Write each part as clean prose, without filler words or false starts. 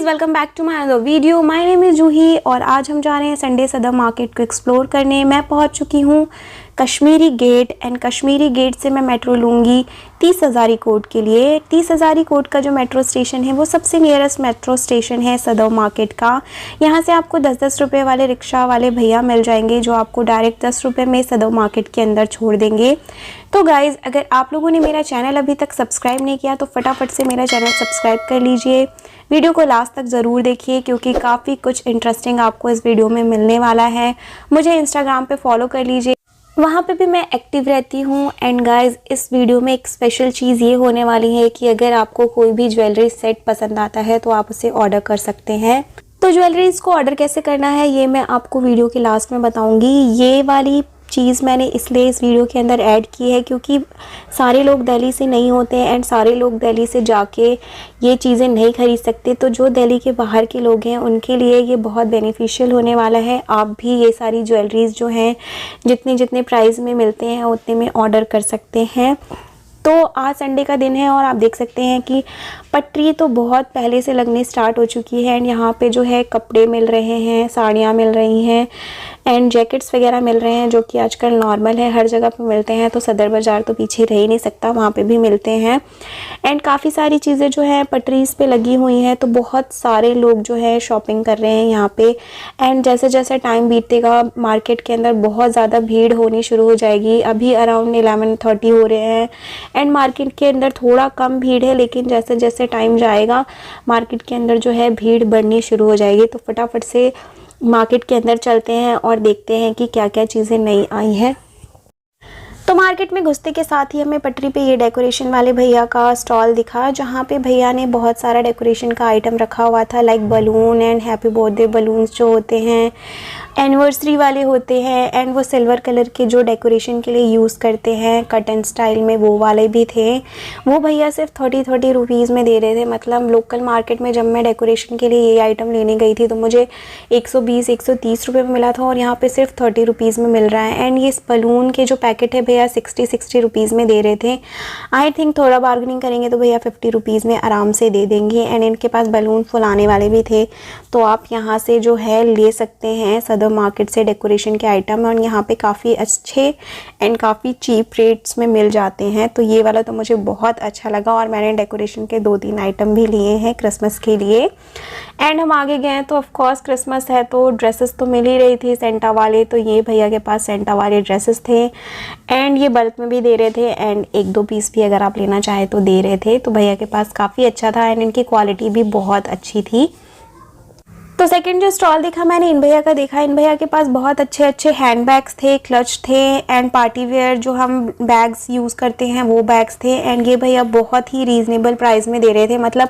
Welcome back to my other video. My name is Juhi और आज हम जा रहे हैं संडे सदर मार्केट को एक्सप्लोर करने। मैं पहुंच चुकी हूं Kashmiri Gate and Kashmiri Gate से मैं मेट्रो लूँगी 30 हज़ारी कोट के लिए। 30 हज़ारी कोट का जो मेट्रो स्टेशन है वो सबसे नियरेस्ट मेट्रो स्टेशन है सदर मार्केट का। यहाँ से आपको 10-10 रुपये वाले रिक्शा वाले भैया मिल जाएंगे जो आपको डायरेक्ट 10 रुपये में सदर मार्केट के अंदर छोड़ देंगे। तो गाइज़, अगर आप लोगों ने मेरा चैनल अभी तक सब्सक्राइब नहीं किया तो फटाफट से मेरा चैनल सब्सक्राइब कर लीजिए। वीडियो को लास्ट तक ज़रूर देखिए क्योंकि काफ़ी कुछ इंटरेस्टिंग आपको इस वीडियो में मिलने वाला है। मुझे इंस्टाग्राम पे फॉलो कर लीजिए, वहाँ पे भी मैं एक्टिव रहती हूँ। एंड गाइस, इस वीडियो में एक स्पेशल चीज़ ये होने वाली है कि अगर आपको कोई भी ज्वेलरी सेट पसंद आता है तो आप उसे ऑर्डर कर सकते हैं। तो ज्वेलरीज को ऑर्डर कैसे करना है ये मैं आपको वीडियो के लास्ट में बताऊँगी। ये वाली चीज़ मैंने इसलिए इस वीडियो के अंदर ऐड की है क्योंकि सारे लोग दिल्ली से नहीं होते एंड सारे लोग दिल्ली से जाके ये चीज़ें नहीं खरीद सकते। तो जो दिल्ली के बाहर के लोग हैं उनके लिए ये बहुत बेनिफिशियल होने वाला है। आप भी ये सारी ज्वेलरीज जो हैं जितने प्राइस में मिलते हैं उतने में ऑर्डर कर सकते हैं। तो आज संडे का दिन है और आप देख सकते हैं कि पटरी तो बहुत पहले से लगनी स्टार्ट हो चुकी है एंड यहाँ पे जो है कपड़े मिल रहे हैं, साड़ियाँ मिल रही हैं एंड जैकेट्स वगैरह मिल रहे हैं जो कि आजकल नॉर्मल है, हर जगह पे मिलते हैं। तो सदर बाज़ार तो पीछे रह ही नहीं सकता, वहाँ पे भी मिलते हैं एंड काफ़ी सारी चीज़ें जो है पटरीज पे लगी हुई हैं। तो बहुत सारे लोग जो है शॉपिंग कर रहे हैं यहाँ पे एंड जैसे जैसे टाइम बीतेगा मार्केट के अंदर बहुत ज़्यादा भीड़ होनी शुरू हो जाएगी। अभी अराउंड 11:30 हो रहे हैं एंड मार्केट के अंदर थोड़ा कम भीड़ है, लेकिन जैसे जैसे टाइम जाएगा मार्केट के अंदर जो है भीड़ बढ़नी शुरू हो जाएगी। तो फटाफट से मार्केट के अंदर चलते हैं और देखते हैं कि क्या क्या चीज़ें नई आई हैं। तो मार्केट में घुसते के साथ ही हमें पटरी पे ये डेकोरेशन वाले भैया का स्टॉल दिखा, जहाँ पे भैया ने बहुत सारा डेकोरेशन का आइटम रखा हुआ था, like balloon and happy birthday balloons जो होते हैं, एनिवर्सरी वाले होते हैं एंड वो सिल्वर कलर के जो डेकोरेशन के लिए यूज़ करते हैं कटन स्टाइल में, वो वाले भी थे। वो भैया सिर्फ 30 रुपीज़ में दे रहे थे। मतलब लोकल मार्केट में जब मैं डेकोरेशन के लिए ये आइटम लेने गई थी तो मुझे 120-130 रुपये में मिला था और यहाँ पे सिर्फ 30 रुपीज़ में मिल रहा है। एंड ये बलून के जो पैकेट है भैया 60 रुपीज़ में दे रहे थे। आई थिंक थोड़ा बार्गेनिंग करेंगे तो भैया 50 रुपीज़ में आराम से दे देंगे। एंड इनके पास बलून फुलाने वाले भी थे, तो आप यहाँ से जो है ले सकते हैं सदर मार्केट से डेकोरेशन के आइटम। और यहाँ पे काफ़ी अच्छे एंड काफ़ी चीप रेट्स में मिल जाते हैं। तो ये वाला तो मुझे बहुत अच्छा लगा और मैंने डेकोरेशन के 2-3 आइटम भी लिए हैं क्रिसमस के लिए। एंड हम आगे गए तो ऑफ कोर्स क्रिसमस है तो ड्रेसेस तो मिल ही रही थी सेंटा वाले। तो ये भैया के पास सेंटा वाले ड्रेसेस थे एंड ये बल्क में भी दे रहे थे एंड 1-2 पीस भी अगर आप लेना चाहे तो दे रहे थे। तो भैया के पास काफ़ी अच्छा था एंड इनकी क्वालिटी भी बहुत अच्छी थी। तो सेकंड जो स्टॉल देखा मैंने इन भैया का देखा। इन भैया के पास बहुत अच्छे हैंड बैग्स थे, क्लच थे एंड पार्टी वेयर जो हम बैग्स यूज़ करते हैं वो बैग्स थे। एंड ये भैया बहुत ही रीज़नेबल प्राइस में दे रहे थे। मतलब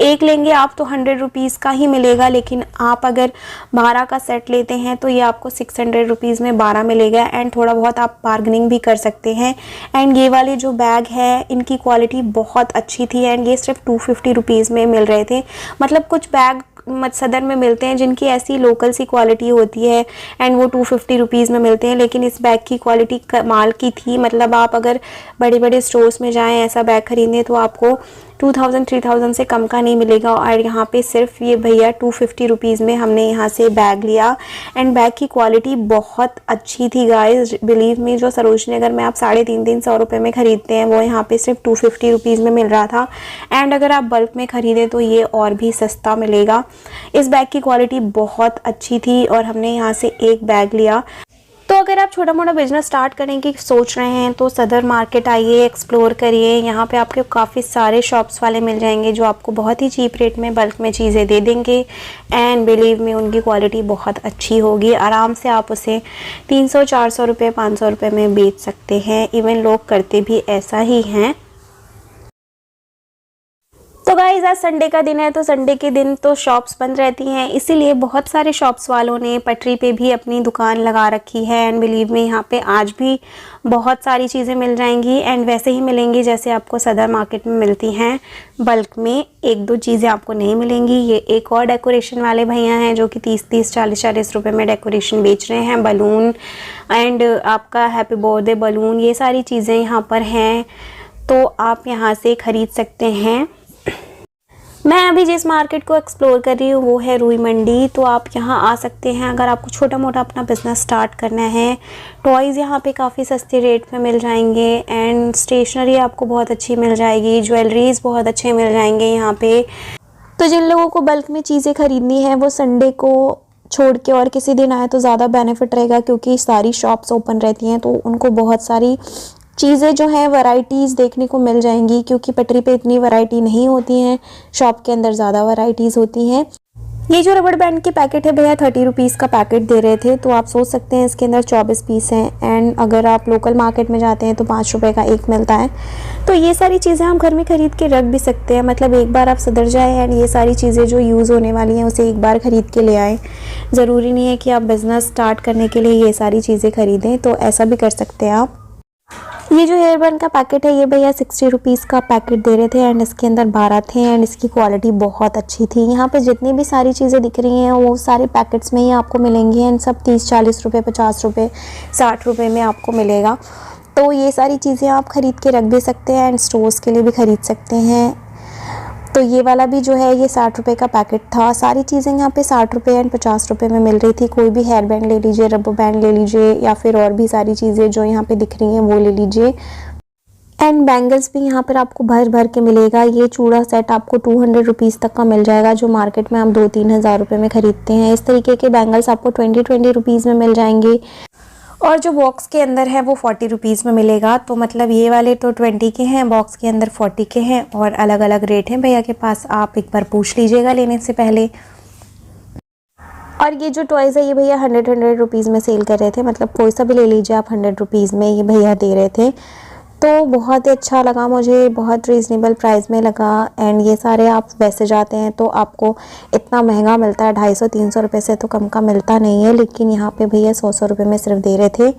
एक लेंगे आप तो 100 रुपीज़ का ही मिलेगा, लेकिन आप अगर 12 का सेट लेते हैं तो ये आपको 600 रुपीज़ में 12 मिलेगा एंड थोड़ा बहुत आप बार्गेनिंग भी कर सकते हैं। एंड ये वाले जो बैग है इनकी क्वालिटी बहुत अच्छी थी एंड ये सिर्फ 250 रुपीज़ में मिल रहे थे। मतलब कुछ बैग सदर में मिलते हैं जिनकी ऐसी लोकल सी क्वालिटी होती है एंड वो 250 रुपीज़ में मिलते हैं, लेकिन इस बैग की क्वालिटी कमाल की थी। मतलब आप अगर बड़े बड़े स्टोर्स में जाएं ऐसा बैग खरीदें तो आपको 2000-3000 से कम का नहीं मिलेगा। और यहाँ पे सिर्फ ये भैया 250 रुपीज़ में हमने यहाँ से बैग लिया एंड बैग की क्वालिटी बहुत अच्छी थी गाइस। बिलीव मी, जो सरोजनी नगर में आप 350-300 रुपये में ख़रीदते हैं वो यहाँ पे सिर्फ 250 रुपीज़ में मिल रहा था। एंड अगर आप बल्क में ख़रीदें तो ये और भी सस्ता मिलेगा। इस बैग की क्वालिटी बहुत अच्छी थी और हमने यहाँ से एक बैग लिया। तो अगर आप छोटा मोटा बिजनेस स्टार्ट करने की सोच रहे हैं तो सदर मार्केट आइए, एक्सप्लोर करिए। यहाँ पे आपके काफ़ी सारे शॉप्स वाले मिल जाएंगे जो आपको बहुत ही चीप रेट में बल्क में चीज़ें दे देंगे एंड बिलीव में उनकी क्वालिटी बहुत अच्छी होगी। आराम से आप उसे 300-400 रुपये 500 रुपये में बेच सकते हैं। इवन लोग करते भी ऐसा ही हैं। तो गाइस, आज संडे का दिन है तो संडे के दिन तो शॉप्स बंद रहती हैं, इसीलिए बहुत सारे शॉप्स वालों ने पटरी पे भी अपनी दुकान लगा रखी है एंड बिलीव में यहाँ पे आज भी बहुत सारी चीज़ें मिल जाएंगी एंड वैसे ही मिलेंगी जैसे आपको सदर मार्केट में मिलती हैं बल्क में। 1-2 चीज़ें आपको नहीं मिलेंगी। ये एक और डेकोरेशन वाले भैया हैं जो कि 30-30 40-40 रुपये में डेकोरेशन बेच रहे हैं। बलून एंड आपका हैप्पी बर्थडे बलून, ये सारी चीज़ें यहाँ पर हैं तो आप यहाँ से ख़रीद सकते हैं। मैं अभी जिस मार्केट को एक्सप्लोर कर रही हूँ वो है रुई मंडी। तो आप यहाँ आ सकते हैं अगर आपको छोटा मोटा अपना बिज़नेस स्टार्ट करना है। टॉयज़ यहाँ पे काफ़ी सस्ते रेट में मिल जाएंगे एंड स्टेशनरी आपको बहुत अच्छी मिल जाएगी, ज्वेलरीज़ बहुत अच्छे मिल जाएंगे यहाँ पे। तो जिन लोगों को बल्क में चीज़ें ख़रीदनी है वो संडे को छोड़ के और किसी दिन आए तो ज़्यादा बेनिफिट रहेगा, क्योंकि सारी शॉप्स ओपन रहती हैं तो उनको बहुत सारी चीज़ें जो हैं वैरायटीज़ देखने को मिल जाएंगी, क्योंकि पटरी पे इतनी वैरायटी नहीं होती हैं, शॉप के अंदर ज़्यादा वैरायटीज़ होती हैं। ये जो रबड़ बैंड के पैकेट है भैया 30 रुपीज़ का पैकेट दे रहे थे, तो आप सोच सकते हैं इसके अंदर 24 पीस हैं एंड अगर आप लोकल मार्केट में जाते हैं तो 5 रुपए का एक मिलता है। तो ये सारी चीज़ें आप घर में ख़रीद के रख भी सकते हैं, मतलब एक बार आप सदर जाए एंड ये सारी चीज़ें जो यूज़ होने वाली हैं उसे एक बार ख़रीद के ले आएँ। ज़रूरी नहीं है कि आप बिज़नेस स्टार्ट करने के लिए ये सारी चीज़ें ख़रीदें, तो ऐसा भी कर सकते हैं आप। ये जो हेयर बैंड का पैकेट है ये भैया 60 रुपीज़ का पैकेट दे रहे थे एंड इसके अंदर 12 थे एंड इसकी क्वालिटी बहुत अच्छी थी। यहाँ पे जितनी भी सारी चीज़ें दिख रही हैं वो सारे पैकेट्स में ही आपको मिलेंगी एंड सब 30-40 रुपये, 50 रुपये, 60 रुपये में आपको मिलेगा। तो ये सारी चीज़ें आप ख़रीद के रख भी सकते हैं एंड स्टोर्स के लिए भी ख़रीद सकते हैं। तो ये वाला भी जो है ये 60 रुपये का पैकेट था। सारी चीज़ें यहाँ पे 60 रुपये एंड 50 रुपये में मिल रही थी। कोई भी हेयर बैंड ले लीजिए, रबर बैंड ले लीजिए या फिर और भी सारी चीज़ें जो यहाँ पे दिख रही हैं वो ले लीजिए। एंड बैंगल्स भी यहाँ पर आपको भर भर के मिलेगा। ये चूड़ा सेट आपको 200 रुपीज़ तक का मिल जाएगा, जो मार्केट में आप 2-3 हज़ार रुपये में ख़रीदते हैं। इस तरीके के बैंगल्स आपको 20 रुपीज़ में मिल जाएंगे और जो बॉक्स के अंदर है वो 40 रुपीज़ में मिलेगा। तो मतलब ये वाले तो 20 के हैं, बॉक्स के अंदर 40 के हैं और अलग अलग रेट हैं भैया के पास। आप एक बार पूछ लीजिएगा लेने से पहले। और ये जो टॉयज़ है ये भैया 100 रुपीज़ में सेल कर रहे थे, मतलब कोई सा भी ले लीजिए आप 100 रुपीज़ में ये भैया दे रहे थे। तो बहुत ही अच्छा लगा मुझे, बहुत रीज़नेबल प्राइस में लगा एंड ये सारे आप वैसे जाते हैं तो आपको इतना महंगा मिलता है, 250-300 रुपये से तो कम का मिलता नहीं है, लेकिन यहाँ पे भैया 100 रुपये में सिर्फ दे रहे थे।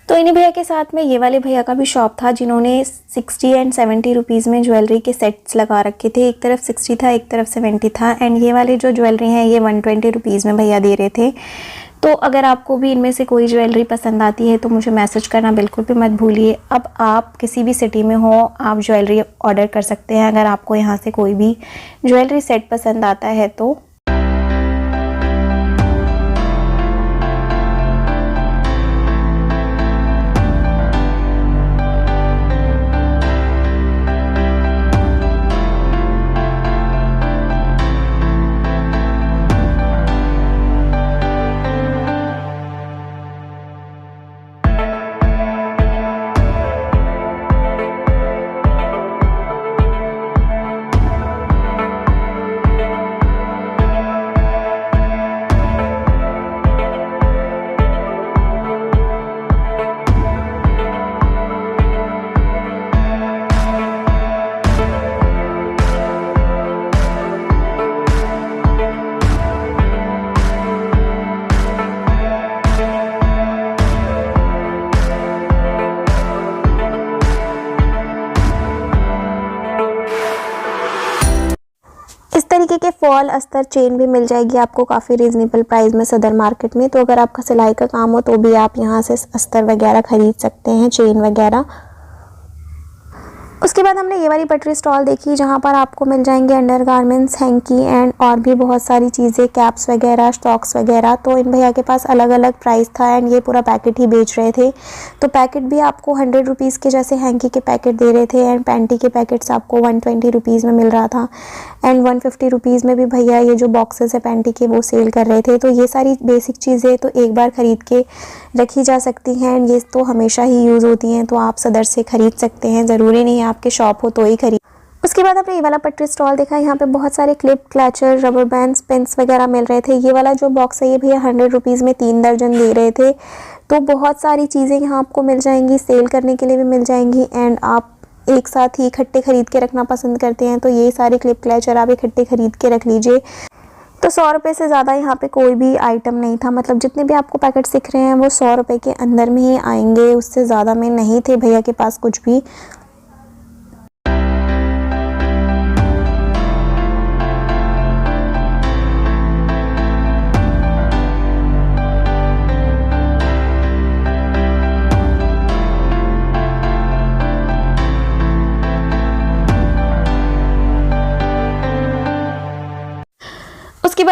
तो इन्हीं भैया के साथ में ये वाले भैया का भी शॉप था जिन्होंने 60 एंड 70 रुपीज़ में ज्वेलरी के सेट्स लगा रखे थे। एक तरफ 60 था, एक तरफ 70 था एंड ये वाले जो ज्वेलरी हैं ये 120 रुपीज़ में भैया दे रहे थे। तो अगर आपको भी इनमें से कोई ज्वेलरी पसंद आती है तो मुझे मैसेज करना बिल्कुल भी मत भूलिए। अब आप किसी भी सिटी में हो आप ज्वेलरी ऑर्डर कर सकते हैं अगर आपको यहाँ से कोई भी ज्वेलरी सेट पसंद आता है तो। इस तरीके के फॉल अस्तर चेन भी मिल जाएगी आपको काफ़ी रीज़नेबल प्राइस में सदर मार्केट में। तो अगर आपका सिलाई का काम हो तो भी आप यहाँ से अस्तर वगैरह ख़रीद सकते हैं, चेन वगैरह। उसके बाद हमने ये वाली पटरी स्टॉल देखी जहाँ पर आपको मिल जाएंगे अंडरगारमेंट्स, हैंकी एंड और भी बहुत सारी चीज़ें, कैप्स वगैरह, स्टॉक्स वगैरह। तो इन भैया के पास अलग अलग प्राइस था एंड ये पूरा पैकेट ही बेच रहे थे। तो पैकेट भी आपको 100 रुपीज़ के जैसे हैंकी के पैकेट दे रहे थे एंड पैंटी के पैकेट्स आपको 120 रुपीज़ में मिल रहा था एंड 150 रुपीज़ में भी भैया ये जो बॉक्सेस है पैंटी के वो सेल कर रहे थे। तो ये सारी बेसिक चीज़ें तो एक बार ख़रीद के रखी जा सकती हैं एंड ये तो हमेशा ही यूज़ होती हैं, तो आप सदर से ख़रीद सकते हैं, ज़रूरी नहीं है आपके शॉप हो तो ही खरीद। उसके बाद आपने ये वाला पटरी स्टॉल देखा, यहाँ पे बहुत सारे clip, clutcher, rubber bands, pins वगैरह मिल रहे थे। ये वाला जो बॉक्स है ये भैया 100 रुपीज़ में 3 दर्जन दे रहे थे। तो बहुत सारी चीज़ें यहाँ आपको मिल जाएंगी, सेल करने के लिए भी मिल जाएंगी एंड आप एक साथ ही इकट्ठे ख़रीद के रखना पसंद करते हैं तो ये सारे क्लिप, क्लचर आप इकट्ठे ख़रीद के रख लीजिए। तो 100 रुपये से ज़्यादा यहाँ पे कोई भी आइटम नहीं था, मतलब जितने भी आपको पैकेट्स दिख रहे हैं वो 100 रुपये के अंदर में ही आएंगे, उससे ज़्यादा में नहीं थे भैया के पास कुछ भी।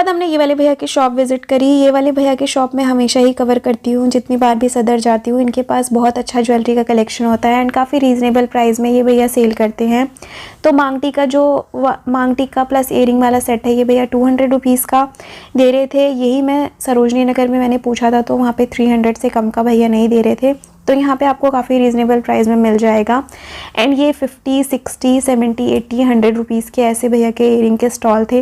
बाद हमने ये वाले भैया की शॉप विज़िट करी। ये वाले भैया की शॉप में हमेशा ही कवर करती हूँ, जितनी बार भी सदर जाती हूँ। इनके पास बहुत अच्छा ज्वेलरी का कलेक्शन होता है एंड काफ़ी रीज़नेबल प्राइस में ये भैया सेल करते हैं। तो मांग टीका प्लस एयरिंग वाला सेट है, ये भैया 200 रुपीज़ का दे रहे थे। यही मैं सरोजनी नगर में मैंने पूछा था, तो वहाँ पे 300 से कम का भैया नहीं दे रहे थे। तो यहाँ पे आपको काफ़ी रीज़नेबल प्राइस में मिल जाएगा। एंड ये 50, 60, 70, 80, 100 रुपीज़ के ऐसे भैया के इयरिंग के स्टॉल थे।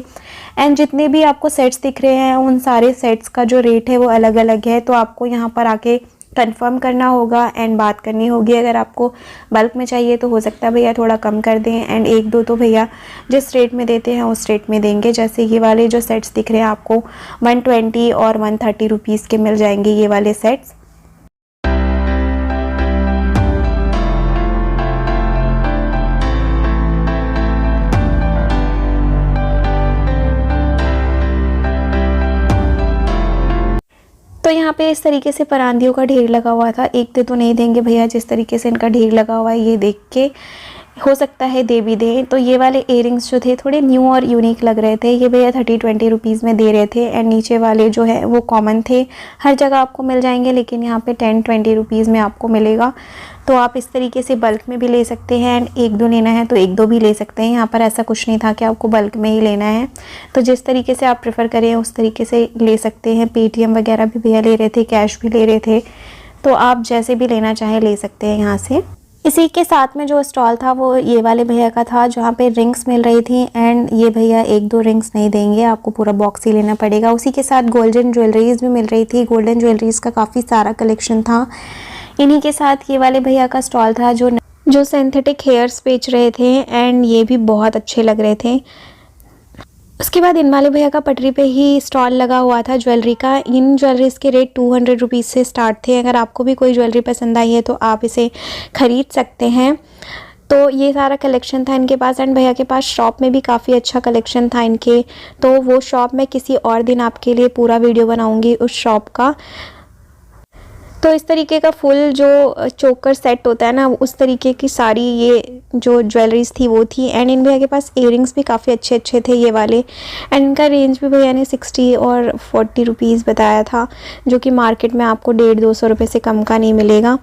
एंड जितने भी आपको सेट्स दिख रहे हैं उन सारे सेट्स का जो रेट है वो अलग अलग है। तो आपको यहाँ पर आके कंफर्म करना होगा एंड बात करनी होगी। अगर आपको बल्क में चाहिए तो हो सकता है भैया थोड़ा कम कर दें, एंड एक दो तो भैया जिस रेट में देते हैं उस रेट में देंगे। जैसे ये वाले जो सेट्स दिख रहे हैं आपको 120 और 130 रुपीज़ के मिल जाएंगे ये वाले सेट्स। तो यहाँ पे इस तरीके से परांदियों का ढेर लगा हुआ था। एक दे तो नहीं देंगे भैया, जिस तरीके से इनका ढेर लगा हुआ है ये देख के हो सकता है दे भी दें। तो ये वाले इयरिंग्स जो थे थोड़े न्यू और यूनिक लग रहे थे। ये भैया 30-20 रुपीज़ में दे रहे थे। एंड नीचे वाले जो है वो कॉमन थे, हर जगह आपको मिल जाएंगे, लेकिन यहाँ पे 10-20 रुपीज़ में आपको मिलेगा। तो आप इस तरीके से बल्क में भी ले सकते हैं एंड एक दो लेना है तो एक दो भी ले सकते हैं। यहाँ पर ऐसा कुछ नहीं था कि आपको बल्क में ही लेना है। तो जिस तरीके से आप प्रेफर करें उस तरीके से ले सकते हैं। पेटीएम वगैरह भी भैया ले रहे थे, कैश भी ले रहे थे, तो आप जैसे भी लेना चाहें ले सकते हैं यहाँ से। इसी के साथ में जो स्टॉल था वो ये वाले भैया का था, जहाँ पे रिंग्स मिल रही थी। एंड ये भैया एक दो रिंग्स नहीं देंगे, आपको पूरा बॉक्स ही लेना पड़ेगा। उसी के साथ गोल्डन ज्वेलरीज भी मिल रही थी। गोल्डन ज्वेलरीज का काफ़ी सारा कलेक्शन था। इन्हीं के साथ ये वाले भैया का स्टॉल था जो सिंथेटिक हेयर्स बेच रहे थे, एंड ये भी बहुत अच्छे लग रहे थे। उसके बाद इन वाले भैया का पटरी पे ही स्टॉल लगा हुआ था ज्वेलरी का। इन ज्वेलरीज़ के रेट 200 रुपीज़ से स्टार्ट थे। अगर आपको भी कोई ज्वेलरी पसंद आई है तो आप इसे ख़रीद सकते हैं। तो ये सारा कलेक्शन था इनके पास। एंड भैया के पास शॉप में भी काफ़ी अच्छा कलेक्शन था इनके। तो वो शॉप मैं किसी और दिन आपके लिए पूरा वीडियो बनाऊँगी उस शॉप का। तो इस तरीके का फुल जो चोकर सेट होता है ना, उस तरीके की सारी ये जो ज्वेलरीज थी वो थी। एंड इन भैया के पास इयरिंग्स भी काफ़ी अच्छे अच्छे थे ये वाले। एंड इनका रेंज भी भैया ने 60 और 40 रुपीज़ बताया था, जो कि मार्केट में आपको 150-200 रुपये से कम का नहीं मिलेगा।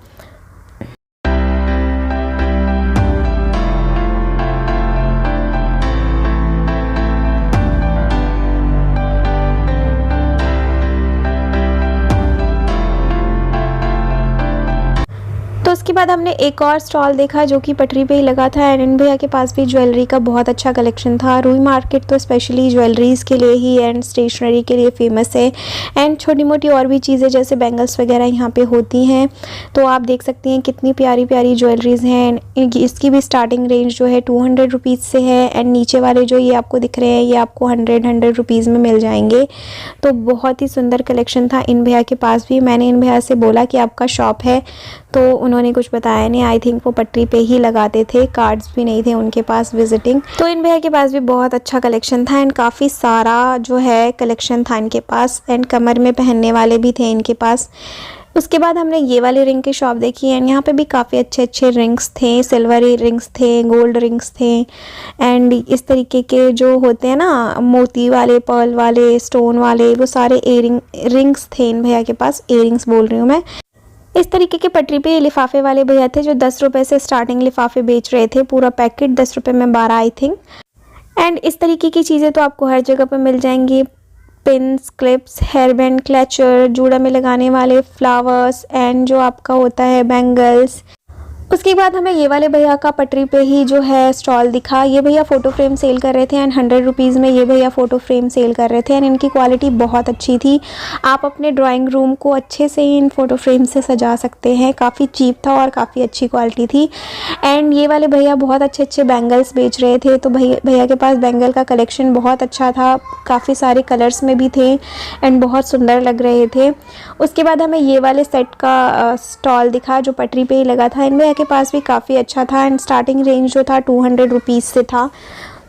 तो उसके बाद हमने एक और स्टॉल देखा जो कि पटरी पे ही लगा था। एंड इन भैया के पास भी ज्वेलरी का बहुत अच्छा कलेक्शन था। रूई मार्केट तो स्पेशली ज्वेलरीज़ के लिए ही एंड स्टेशनरी के लिए फेमस है। एंड छोटी मोटी और भी चीज़ें जैसे बैंगल्स वगैरह यहाँ पे होती हैं। तो आप देख सकती हैं कितनी प्यारी प्यारी ज्वेलरीज़ हैं। इसकी भी स्टार्टिंग रेंज जो है 200 रुपीज़ से है। एंड नीचे वाले जो ये आपको दिख रहे हैं ये आपको 100 रुपीज़ में मिल जाएंगे। तो बहुत ही सुंदर कलेक्शन था इन भैया के पास भी। मैंने इन भैया से बोला कि आपका शॉप है, तो उन्होंने कुछ बताया नहीं। आई थिंक वो पटरी पे ही लगाते थे, कार्ड्स भी नहीं थे उनके पास विजिटिंग। तो इन भैया के पास भी बहुत अच्छा कलेक्शन था एंड काफ़ी सारा जो है कलेक्शन था इनके पास। एंड कमर में पहनने वाले भी थे इनके पास। उसके बाद हमने ये वाली रिंग की शॉप देखी एंड यहाँ पे भी काफ़ी अच्छे अच्छे रिंग्स थे। सिल्वर रिंग्स थे, गोल्ड रिंग्स थे, एंड इस तरीके के जो होते हैं ना मोती वाले, पर्ल वाले, स्टोन वाले, वो सारे रिंग्स थे इन भैया के पास। इयरिंग्स बोल रही हूँ मैं। इस तरीके के पटरी पे लिफाफे वाले भैया थे जो 10 रुपये से स्टार्टिंग लिफाफे बेच रहे थे। पूरा पैकेट 10 रुपये में 12 आई थिंक। एंड इस तरीके की चीज़ें तो आपको हर जगह पे मिल जाएंगी। Pins, clips, hair band, clutcher, जूड़ा में लगाने वाले फ्लावर्स, एंड जो आपका होता है बैंगल्स। उसके बाद हमें ये वाले भैया का पटरी पे ही जो है स्टॉल दिखा। ये भैया फ़ोटो फ्रेम सेल कर रहे थे एंड 100 रुपीज़ में ये भैया फ़ोटो फ्रेम सेल कर रहे थे। एंड इनकी क्वालिटी बहुत अच्छी थी। आप अपने ड्राइंग रूम को अच्छे से इन फ़ोटो फ्रेम से सजा सकते हैं। काफ़ी चीप था और काफ़ी अच्छी क्वालिटी थी। एंड ये वाले भैया बहुत अच्छे अच्छे बैंगल्स बेच रहे थे। तो भैया के पास बैंगल का कलेक्शन बहुत अच्छा था। काफ़ी सारे कलर्स में भी थे एंड बहुत सुंदर लग रहे थे। उसके बाद हमें ये वाले सेट का स्टॉल दिखा जो पटरी पे ही लगा था। इन भैया के पास भी काफ़ी अच्छा था एंड स्टार्टिंग रेंज जो था 200 रुपीज़ से था।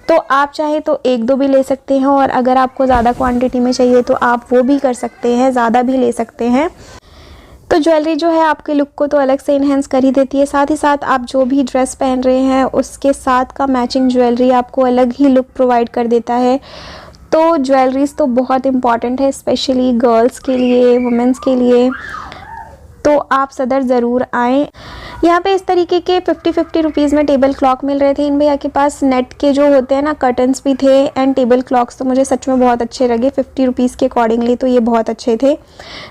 तो आप चाहे तो एक दो भी ले सकते हैं, और अगर आपको ज़्यादा क्वांटिटी में चाहिए तो आप वो भी कर सकते हैं, ज़्यादा भी ले सकते हैं। तो ज्वेलरी जो है आपके लुक को तो अलग से इन्हेंस कर ही देती है। साथ ही साथ आप जो भी ड्रेस पहन रहे हैं उसके साथ का मैचिंग ज्वेलरी आपको अलग ही लुक प्रोवाइड कर देता है। तो ज्वेलरीज तो बहुत इम्पॉर्टेंट है, स्पेशली गर्ल्स के लिए, वुमेंस के लिए, तो आप सदर ज़रूर आएँ। यहाँ पे इस तरीके के 50-50 रुपीज़ में टेबल क्लॉक मिल रहे थे। इन भैया के पास नेट के जो होते हैं ना कर्टन्स भी थे एंड टेबल क्लॉक्स तो मुझे सच में बहुत अच्छे लगे 50 रुपीज़ के अकॉर्डिंगली, तो ये बहुत अच्छे थे।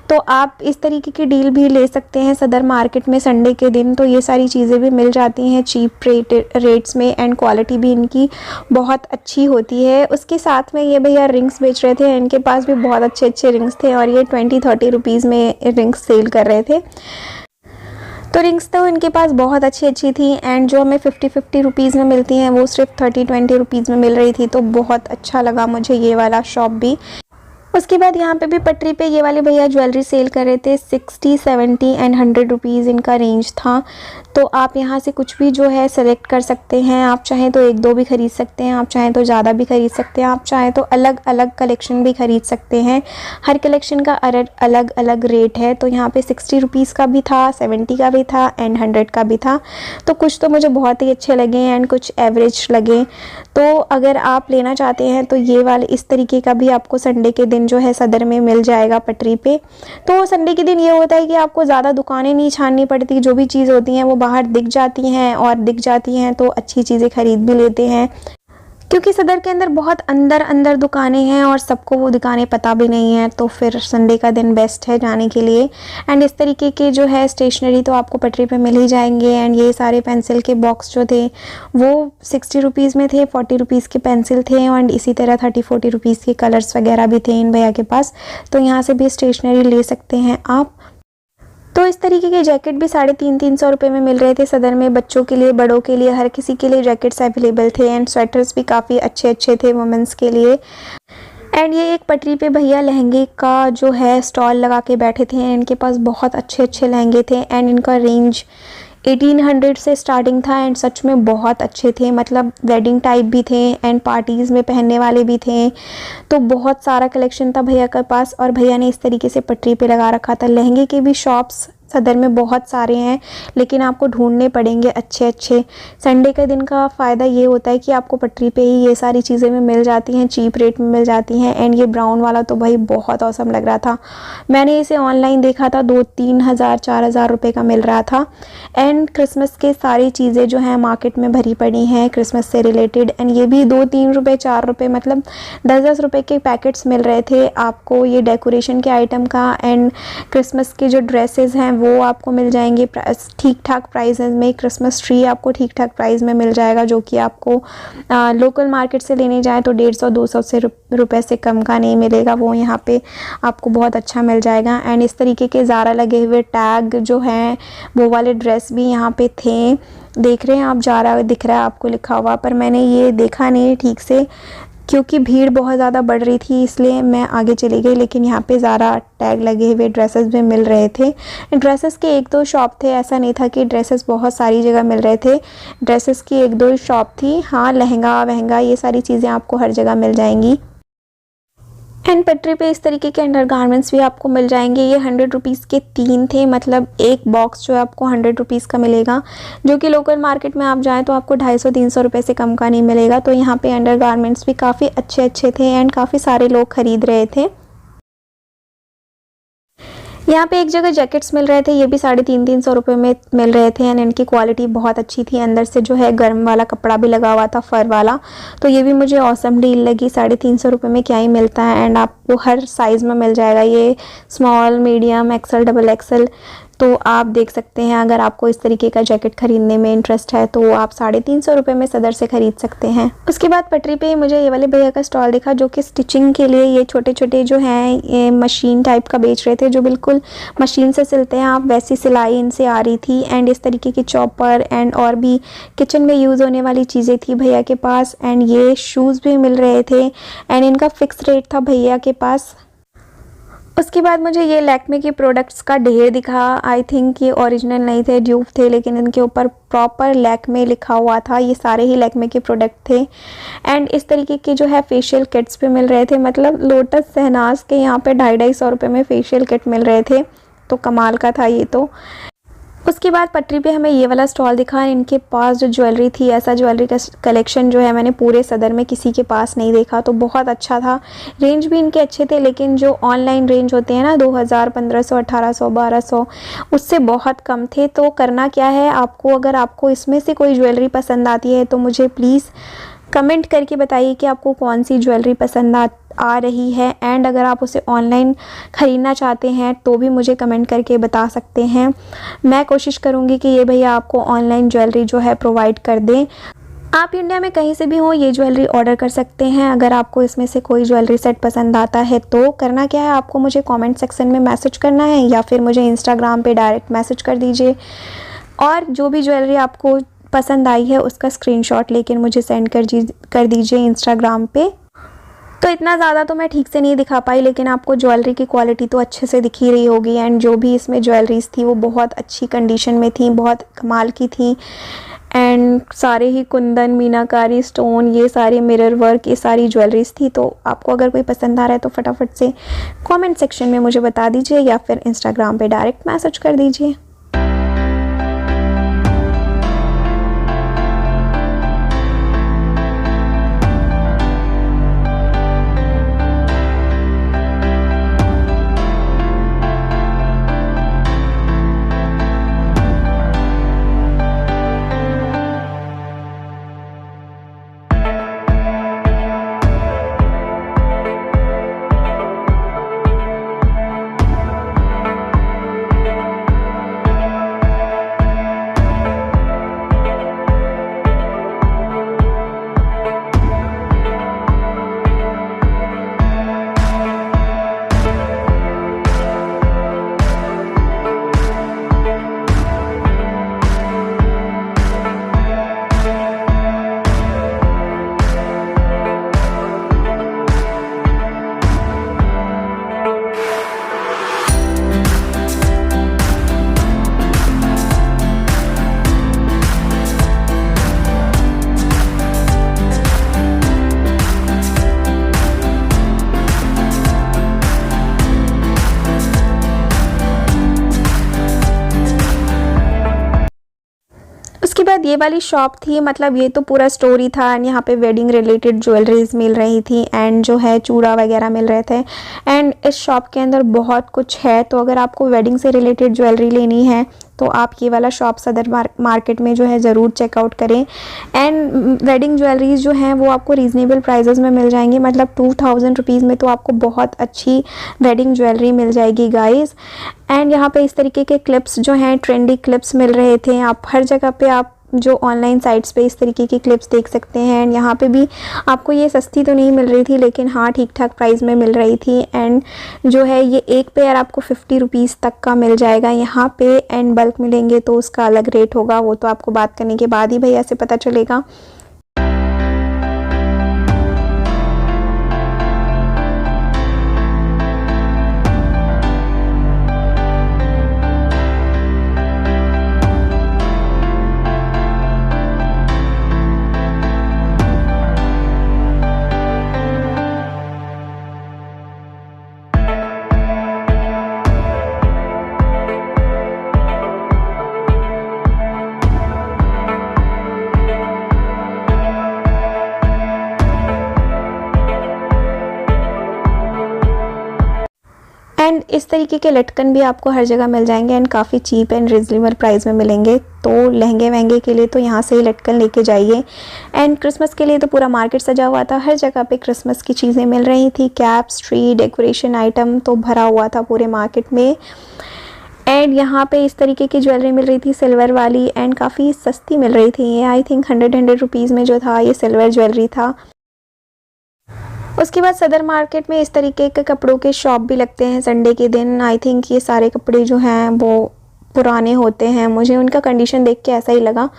तो आप इस तरीके की डील भी ले सकते हैं सदर मार्केट में संडे के दिन, तो ये सारी चीज़ें भी मिल जाती हैं चीप रेट्स में एंड क्वालिटी भी इनकी बहुत अच्छी होती है। उसके साथ में ये भैया रिंग्स बेच रहे थे, इनके पास भी बहुत अच्छे अच्छे रिंग्स थे और ये 20-30 रुपीज़ में रिंग्स सेल कर रहे थे। तो रिंग्स तो इनके पास बहुत अच्छी अच्छी थी एंड जो हमें 50-50 रुपीज़ में मिलती हैं वो सिर्फ 30-20 रुपीज़ में मिल रही थी, तो बहुत अच्छा लगा मुझे ये वाला शॉप भी। उसके बाद यहाँ पे भी पटरी पे ये वाले भैया ज्वेलरी सेल कर रहे थे। 60, 70 एंड 100 रुपीज़ इनका रेंज था। तो आप यहाँ से कुछ भी जो है सेलेक्ट कर सकते हैं। आप चाहें तो 1-2 भी ख़रीद सकते हैं, आप चाहें तो ज़्यादा भी ख़रीद सकते हैं, आप चाहें तो अलग अलग कलेक्शन भी ख़रीद सकते हैं। हर कलेक्शन का अलग अलग रेट है। तो यहाँ पे 60 रुपीज़ का भी था, 70 का भी था एंड 100 का भी था। तो कुछ तो मुझे बहुत ही अच्छे लगे एंड कुछ एवरेज लगे। तो अगर आप लेना चाहते हैं तो ये वाले इस तरीके का भी आपको संडे के दिन जो है सदर में मिल जाएगा पटरी पे। तो संडे के दिन ये होता है कि आपको ज़्यादा दुकानें नहीं छाननी पड़ती, जो भी चीज़ होती हैं वो बाहर दिख जाती हैं और दिख जाती हैं तो अच्छी चीज़ें ख़रीद भी लेते हैं, क्योंकि सदर के अंदर बहुत अंदर दुकानें हैं और सबको वो दुकानें पता भी नहीं है। तो फिर संडे का दिन बेस्ट है जाने के लिए। एंड इस तरीके के जो है स्टेशनरी तो आपको पटरी पे मिल ही जाएंगे। एंड ये सारे पेंसिल के बॉक्स जो थे वो 60 रुपीज़ में थे, 40 रुपीज़ के पेंसिल थे एंड इसी तरह 30-40 रुपीज़ के कलर्स वगैरह भी थे इन भैया के पास। तो यहाँ से भी स्टेशनरी ले सकते हैं आप। तो इस तरीके के जैकेट भी 350-300 रुपये में मिल रहे थे सदर में। बच्चों के लिए, बड़ों के लिए, हर किसी के लिए जैकेट्स अवेलेबल थे एंड स्वेटर्स भी काफ़ी अच्छे अच्छे थे वुमेंस के लिए। एंड ये एक पटरी पे भैया लहंगे का जो है स्टॉल लगा के बैठे थे। इनके पास बहुत अच्छे अच्छे लहंगे थे एंड इनका रेंज 1800 से स्टार्टिंग था एंड सच में बहुत अच्छे थे। मतलब वेडिंग टाइप भी थे एंड पार्टीज़ में पहनने वाले भी थे। तो बहुत सारा कलेक्शन था भैया के पास और भैया ने इस तरीके से पटरी पे लगा रखा था। लहंगे के भी शॉप्स सदर में बहुत सारे हैं, लेकिन आपको ढूंढने पड़ेंगे अच्छे अच्छे। संडे के दिन का फ़ायदा ये होता है कि आपको पटरी पे ही ये सारी चीज़ें में मिल जाती हैं, चीप रेट में मिल जाती हैं। एंड ये ब्राउन वाला तो भाई बहुत औसम लग रहा था। मैंने इसे ऑनलाइन देखा था, 2-3 हज़ार 4,000 रुपये का मिल रहा था। एंड क्रिसमस के सारी चीज़ें जो हैं मार्केट में भरी पड़ी हैं क्रिसमस से रिलेटेड। एंड ये भी 2-3 रुपये 4 रुपये मतलब 10-10 रुपये के पैकेट्स मिल रहे थे आपको ये डेकोरेशन के आइटम का। एंड क्रिसमस के जो ड्रेसेस हैं वो आपको मिल जाएंगे ठीक ठाक प्राइसेस में। क्रिसमस ट्री आपको ठीक ठाक प्राइस में मिल जाएगा, जो कि आपको लोकल मार्केट से लेने जाए तो 150-200 रुपये से कम का नहीं मिलेगा। वो यहाँ पे आपको बहुत अच्छा मिल जाएगा। एंड इस तरीके के ज़ारा लगे हुए टैग जो हैं वो वाले ड्रेस भी यहाँ पे थे। देख रहे हैं आप, ज़ारा दिख रहा है आपको लिखा हुआ, पर मैंने ये देखा नहीं ठीक से क्योंकि भीड़ बहुत ज़्यादा बढ़ रही थी, इसलिए मैं आगे चली गई। लेकिन यहाँ पे ज़ारा टैग लगे हुए ड्रेसेस भी मिल रहे थे। ड्रेसेस के 1-2 शॉप थे, ऐसा नहीं था कि ड्रेसेस बहुत सारी जगह मिल रहे थे। ड्रेसेस की 1-2 शॉप थी। हाँ, लहंगा वहंगा ये सारी चीज़ें आपको हर जगह मिल जाएंगी। एंड पटरी पे इस तरीके के अंडर गारमेंट्स भी आपको मिल जाएंगे। ये 100 रुपीज़ के 3 थे, मतलब एक बॉक्स जो है आपको 100 रुपीज़ का मिलेगा, जो कि लोकल मार्केट में आप जाएं तो आपको 250-300 रुपये से कम का नहीं मिलेगा। तो यहाँ पे अंडर गारमेंट्स भी काफ़ी अच्छे अच्छे थे एंड काफ़ी सारे लोग ख़रीद रहे थे। यहाँ पे एक जगह जैकेट्स मिल रहे थे, ये भी 350-300 रुपये में मिल रहे थे एंड इनकी क्वालिटी बहुत अच्छी थी। अंदर से जो है गर्म वाला कपड़ा भी लगा हुआ था, फर वाला। तो ये भी मुझे औसम डील लगी। 350 रुपये में क्या ही मिलता है एंड आपको हर साइज़ में मिल जाएगा। ये small, medium, XL, double XL. तो आप देख सकते हैं, अगर आपको इस तरीके का जैकेट ख़रीदने में इंटरेस्ट है तो आप 350 रुपये में सदर से ख़रीद सकते हैं। उसके बाद पटरी पे मुझे ये वाले भैया का स्टॉल दिखा, जो कि स्टिचिंग के लिए ये छोटे छोटे जो हैं ये मशीन टाइप का बेच रहे थे, जो बिल्कुल मशीन से सिलते हैं आप, वैसी सिलाई इनसे आ रही थी। एंड इस तरीके की चॉपर एंड और भी किचन में यूज़ होने वाली चीज़ें थी भैया के पास। एंड ये शूज़ भी मिल रहे थे एंड इनका फ़िक्स रेट था भैया के पास। उसके बाद मुझे ये लैक्मे के प्रोडक्ट्स का ढेर दिखा। आई थिंक ये ओरिजिनल नहीं थे, ड्यूप थे, लेकिन इनके ऊपर प्रॉपर लैक्मे लिखा हुआ था। ये सारे ही लैक्मे के प्रोडक्ट थे। एंड इस तरीके के जो है फेशियल किट्स भी मिल रहे थे। मतलब लोटस शहनाज के यहाँ पे 250-250 रुपये में फेशियल किट मिल रहे थे, तो कमाल का था ये तो। उसके बाद पटरी पे हमें ये वाला स्टॉल दिखा। इनके पास जो ज्वेलरी थी, ऐसा ज्वेलरी का कलेक्शन जो है मैंने पूरे सदर में किसी के पास नहीं देखा, तो बहुत अच्छा था। रेंज भी इनके अच्छे थे, लेकिन जो ऑनलाइन रेंज होते हैं ना 2000, 1500, 1800, 1200, उससे बहुत कम थे। तो करना क्या है आपको, अगर आपको इसमें से कोई ज्वेलरी पसंद आती है तो मुझे प्लीज़ कमेंट करके बताइए कि आपको कौन सी ज्वेलरी पसंद आ रही है। एंड अगर आप उसे ऑनलाइन ख़रीदना चाहते हैं तो भी मुझे कमेंट करके बता सकते हैं। मैं कोशिश करूँगी कि ये भैया आपको ऑनलाइन ज्वेलरी जो है प्रोवाइड कर दें। आप इंडिया में कहीं से भी हो ये ज्वेलरी ऑर्डर कर सकते हैं। अगर आपको इसमें से कोई ज्वेलरी सेट पसंद आता है तो करना क्या है, आपको मुझे कमेंट सेक्शन में मैसेज करना है या फिर मुझे इंस्टाग्राम पे डायरेक्ट मैसेज कर दीजिए, और जो भी ज्वेलरी आपको पसंद आई है उसका स्क्रीनशॉट लेकर मुझे सेंड कर दीजिए इंस्टाग्राम पे। तो इतना ज़्यादा तो मैं ठीक से नहीं दिखा पाई, लेकिन आपको ज्वेलरी की क्वालिटी तो अच्छे से दिख ही रही होगी। एंड जो भी इसमें ज्वेलरीज थी वो बहुत अच्छी कंडीशन में थी, बहुत कमाल की थी। एंड सारे ही कुंदन, मीनाकारी, स्टोन, ये सारे मिरर वर्क, ये सारी ज्वेलरीज थी। तो आपको अगर कोई पसंद आ रहा है तो फटाफट से कमेंट सेक्शन में मुझे बता दीजिए या फिर इंस्टाग्राम पे डायरेक्ट मैसेज कर दीजिए। उसके बाद ये वाली शॉप थी, मतलब ये तो पूरा स्टोरी था। एंड यहाँ पे वेडिंग रिलेटेड ज्वेलरीज मिल रही थी एंड जो है चूड़ा वगैरह मिल रहे थे। एंड इस शॉप के अंदर बहुत कुछ है, तो अगर आपको वेडिंग से रिलेटेड ज्वेलरी लेनी है तो आप ये वाला शॉप सदर मार्केट में जो है ज़रूर चेकआउट करें। एंड वेडिंग ज्वेलरीज जो हैं वो आपको रीज़नेबल प्राइजेस में मिल जाएंगी, मतलब 2000 रुपीज़ में तो आपको बहुत अच्छी वेडिंग ज्वेलरी मिल जाएगी गाइस। एंड यहाँ पे इस तरीके के क्लिप्स जो हैं, ट्रेंडी क्लिप्स मिल रहे थे। आप हर जगह पे आप जो ऑनलाइन साइट्स पे इस तरीके की क्लिप्स देख सकते हैं। एंड यहाँ पे भी आपको ये सस्ती तो नहीं मिल रही थी, लेकिन हाँ ठीक ठाक प्राइस में मिल रही थी। एंड जो है ये एक पेयर आपको 50 रुपीज़ तक का मिल जाएगा यहाँ पे। एंड बल्क मिलेंगे तो उसका अलग रेट होगा, वो तो आपको बात करने के बाद ही भैया से पता चलेगा। एंड इस तरीके के लटकन भी आपको हर जगह मिल जाएंगे एंड काफ़ी चीप एंड रिजनेबल प्राइस में मिलेंगे। तो लहंगे वहंगे के लिए तो यहाँ से ही लटकन लेके जाइए। एंड क्रिसमस के लिए तो पूरा मार्केट सजा हुआ था, हर जगह पे क्रिसमस की चीज़ें मिल रही थी। कैप्स, ट्री, डेकोरेशन आइटम तो भरा हुआ था पूरे मार्केट में। एंड यहाँ पे इस तरीके की ज्वेलरी मिल रही थी सिल्वर वाली, एंड काफ़ी सस्ती मिल रही थी। ये आई थिंक 100 रुपीज़ में जो था ये सिल्वर ज्वेलरी था। उसके बाद सदर मार्केट में इस तरीके के कपड़ों के शॉप भी लगते हैं संडे के दिन। आई थिंक ये सारे कपड़े जो हैं वो पुराने होते हैं, मुझे उनका कंडीशन देख के ऐसा ही लगा।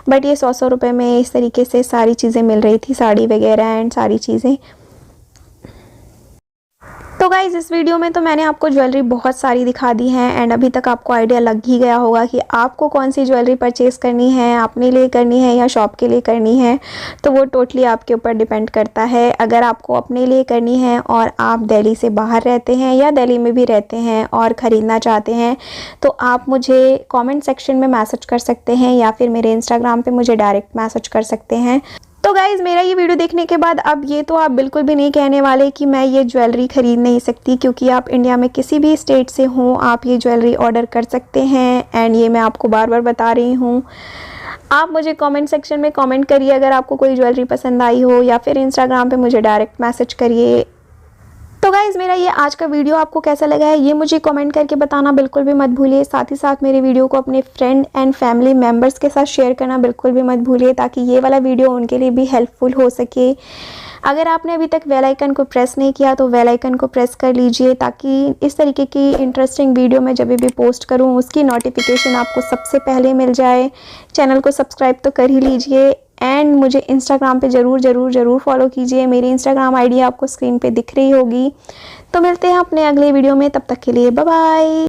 बट ये 100 रुपये में इस तरीके से सारी चीज़ें मिल रही थी, साड़ी वगैरह एंड सारी चीज़ें। तो गाइज़ इस वीडियो में तो मैंने आपको ज्वेलरी बहुत सारी दिखा दी है एंड अभी तक आपको आइडिया लग ही गया होगा कि आपको कौन सी ज्वेलरी परचेज़ करनी है, अपने लिए करनी है या शॉप के लिए करनी है। तो वो टोटली आपके ऊपर डिपेंड करता है। अगर आपको अपने लिए करनी है और आप दिल्ली से बाहर रहते हैं या दिल्ली में भी रहते हैं और ख़रीदना चाहते हैं तो आप मुझे कॉमेंट सेक्शन में मैसेज कर सकते हैं या फिर मेरे इंस्टाग्राम पर मुझे डायरेक्ट मैसेज कर सकते हैं। तो गाइज़ मेरा ये वीडियो देखने के बाद अब ये तो आप बिल्कुल भी नहीं कहने वाले कि मैं ये ज्वेलरी ख़रीद नहीं सकती, क्योंकि आप इंडिया में किसी भी स्टेट से हों आप ये ज्वेलरी ऑर्डर कर सकते हैं। एंड ये मैं आपको बार बार बता रही हूँ। आप मुझे कमेंट सेक्शन में कमेंट करिए अगर आपको कोई ज्वेलरी पसंद आई हो या फिर इंस्टाग्राम पे मुझे डायरेक्ट मैसेज करिए। तो गाइज़ मेरा ये आज का वीडियो आपको कैसा लगा है ये मुझे कमेंट करके बताना बिल्कुल भी मत भूलिए। साथ ही साथ मेरे वीडियो को अपने फ्रेंड एंड फैमिली मेम्बर्स के साथ शेयर करना बिल्कुल भी मत भूलिए, ताकि ये वाला वीडियो उनके लिए भी हेल्पफुल हो सके। अगर आपने अभी तक बेल आइकन को प्रेस नहीं किया तो बेल आइकन को प्रेस कर लीजिए, ताकि इस तरीके की इंटरेस्टिंग वीडियो मैं जब भी पोस्ट करूं उसकी नोटिफिकेशन आपको सबसे पहले मिल जाए। चैनल को सब्सक्राइब तो कर ही लीजिए एंड मुझे इंस्टाग्राम पे ज़रूर फॉलो कीजिए। मेरी इंस्टाग्राम आईडी आपको स्क्रीन पे दिख रही होगी। तो मिलते हैं अपने अगले वीडियो में, तब तक के लिए बाय बाय।